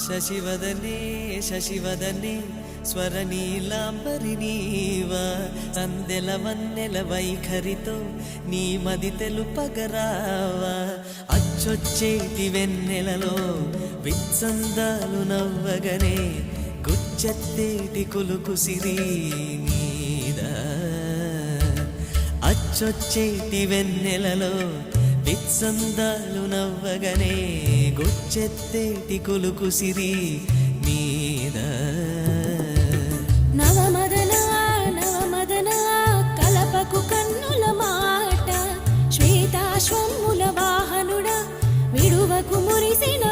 శశివదనే శశివదనే స్వరనీలాంబరి నీవా సందెల వన్నెల వైఖరితో నీ మది తెలుపగరావా అచ్చొచ్చేటి వెన్నెలలో విత్సందాలు నవ్వగనే గుచ్చెత్తేటి కులుకు సిరి నీదా అచ్చొచ్చేటి వెన్నెలలో విత్సందాలు నవ్వగనే గుచ్చెత్తేటి కులుకు సిరి నీదా నవమదన నవమదన కలపకు కన్నుల మాట శ్వేతాశ్వముల వాహనుడా విడువకు మురిసిన